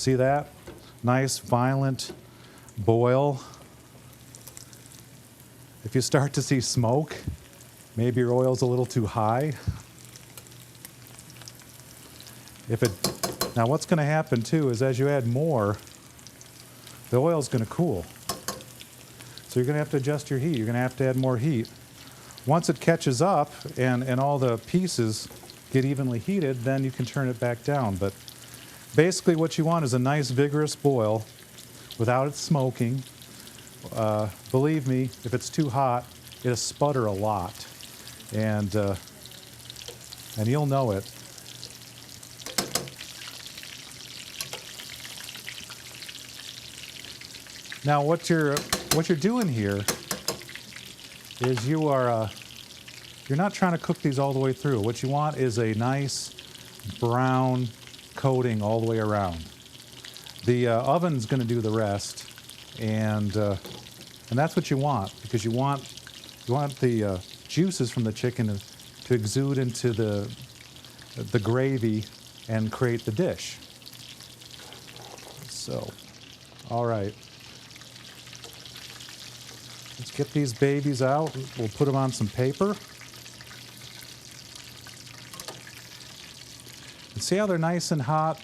See that? Nice, violent boil. If you start to see smoke, maybe your oil's a little too high. Now what's going to happen too is as you add more, the oil's going to cool. So you're going to have to adjust your heat. You're going to have to add more heat. Once it catches up and all the pieces get evenly heated, then you can turn it back down. But basically what you want is a nice vigorous boil without it smoking. Believe me, if it's too hot, it'll sputter a lot. And you'll know it. Now what you're doing here is you're not trying to cook these all the way through. What you want is a nice brown coating all the way around. The oven's going to do the rest, and that's what you want, because you want the juices from the chicken to exude into the gravy and create the dish. So, all right. Let's get these babies out. We'll put them on some paper. And see how they're nice and hot?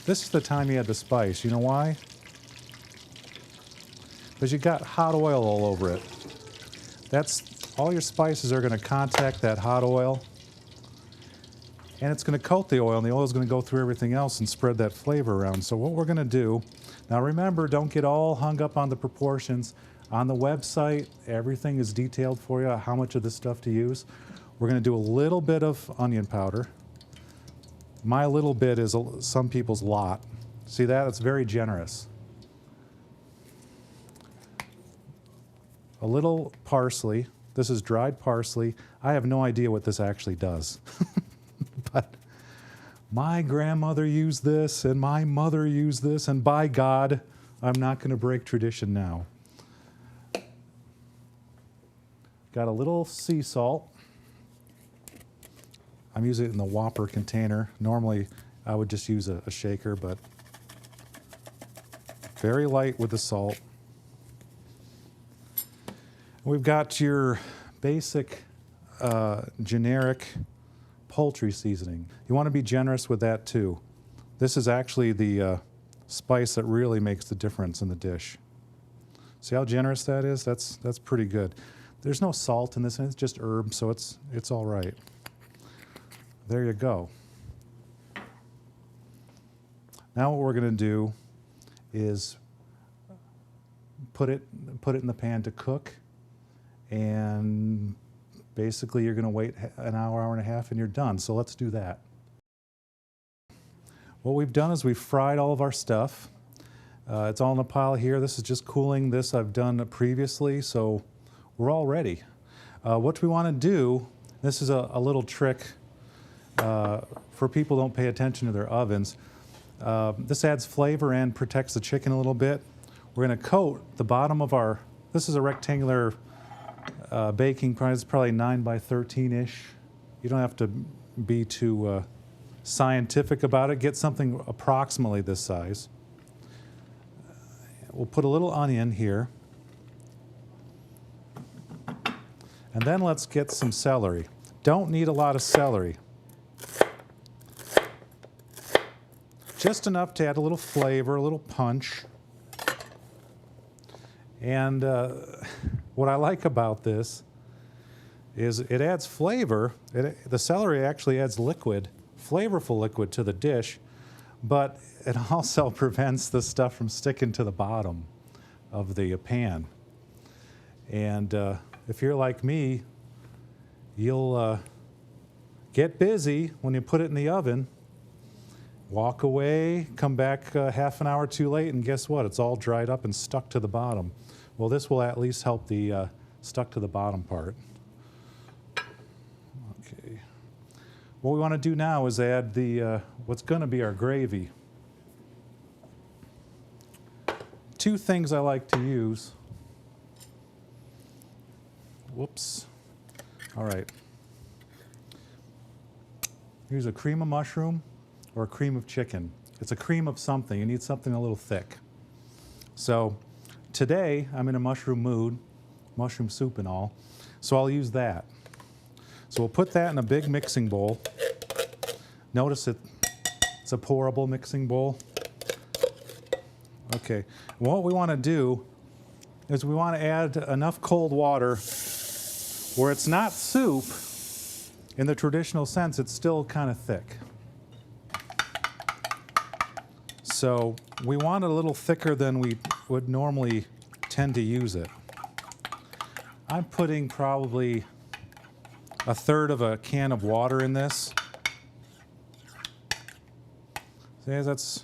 This is the time you add the spice. You know why? Because you got hot oil all over it. All your spices are going to contact that hot oil, and it's going to coat the oil, and the oil is going to go through everything else and spread that flavor around. So what we're going to do, now remember, don't get all hung up on the proportions. On the website, everything is detailed for you, how much of this stuff to use. We're going to do a little bit of onion powder. My little bit is some people's lot. See that? It's very generous. A little parsley. This is dried parsley. I have no idea what this actually does. But my grandmother used this, and my mother used this, and by God, I'm not going to break tradition now. Got a little sea salt. I'm using it in the Whopper container. Normally, I would just use a shaker, but very light with the salt. We've got your basic generic poultry seasoning. You want to be generous with that too. This is actually the spice that really makes the difference in the dish. See how generous that is? That's pretty good. There's no salt in this, and it's just herb, so it's all right. There you go. Now what we're going to do is put it in the pan to cook, and basically you're going to wait an hour, hour and a half, and you're done. So let's do that. What we've done is we've fried all of our stuff. It's all in a pile here. This is just cooling. This I've done previously, so we're all ready. What we want to do, this is a little trick for people who don't pay attention to their ovens. This adds flavor and protects the chicken a little bit. We're going to coat the bottom of this is a rectangular baking pan. It's probably 9 by 13-ish. You don't have to be too scientific about it. Get something approximately this size. We'll put a little onion here. And then let's get some celery. Don't need a lot of celery. Just enough to add a little flavor, a little punch. And what I like about this is it adds flavor. The celery actually adds liquid, flavorful liquid to the dish, but it also prevents the stuff from sticking to the bottom of the pan. And if you're like me, you'll get busy when you put it in the oven, walk away, come back half an hour too late, and guess what? It's all dried up and stuck to the bottom. Well, this will at least help the stuck to the bottom part. Okay. What we want to do now is add the what's going to be our gravy. Two things I like to use. Whoops. All right. Here's a cream of mushroom or a cream of chicken. It's a cream of something. You need something a little thick. So today I'm in a mushroom mood, mushroom soup and all, so I'll use that. So we'll put that in a big mixing bowl. Notice it's a pourable mixing bowl. Okay, what we want to do is we want to add enough cold water where it's not soup in the traditional sense, it's still kind of thick. So we want it a little thicker than we would normally tend to use it. I'm putting probably a third of a can of water in this. See, that's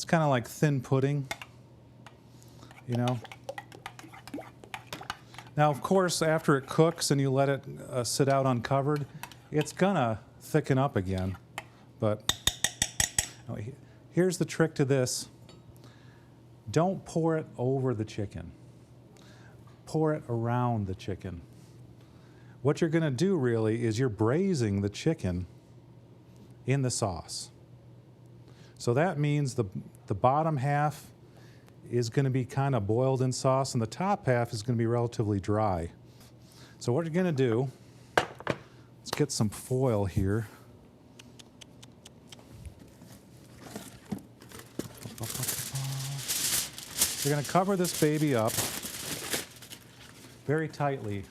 kind of like thin pudding, you know. Now, of course, after it cooks and you let it sit out uncovered, it's gonna thicken up again. But here's the trick to this. Don't pour it over the chicken. Pour it around the chicken. What you're gonna do really is you're braising the chicken in the sauce. So that means the bottom half is going to be kind of boiled in sauce, and the top half is going to be relatively dry. So what you're going to do, let's get some foil here. You're going to cover this baby up very tightly.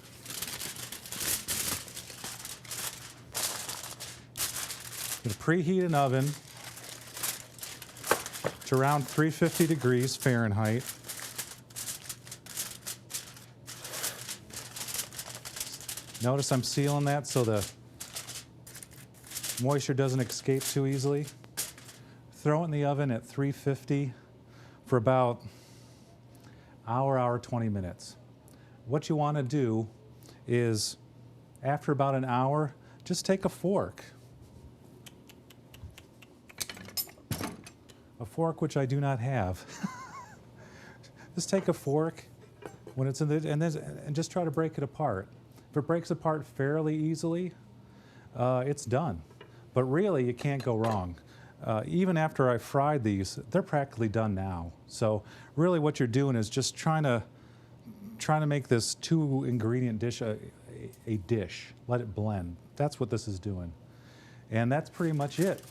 You're going to preheat an oven to around 350 degrees Fahrenheit. Notice I'm sealing that so the moisture doesn't escape too easily. Throw it in the oven at 350 for about hour 20 minutes. What you want to do is, after about an hour, just take a fork. A fork which I do not have. Just take a fork when it's in the, and just try to break it apart. If it breaks apart fairly easily, it's done. But really, you can't go wrong. Even after I fried these, they're practically done now. So really what you're doing is just trying to make this 2-ingredient dish a dish. Let it blend. That's what this is doing. And that's pretty much it.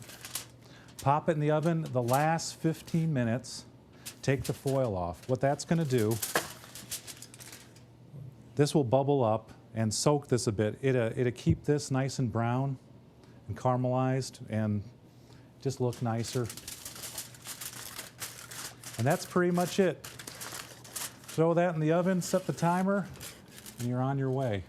Pop it in the oven the last 15 minutes. Take the foil off. What that's going to do, this will bubble up and soak this a bit. It'll keep this nice and brown and caramelized and just look nicer. And that's pretty much it. Throw that in the oven, set the timer, and you're on your way.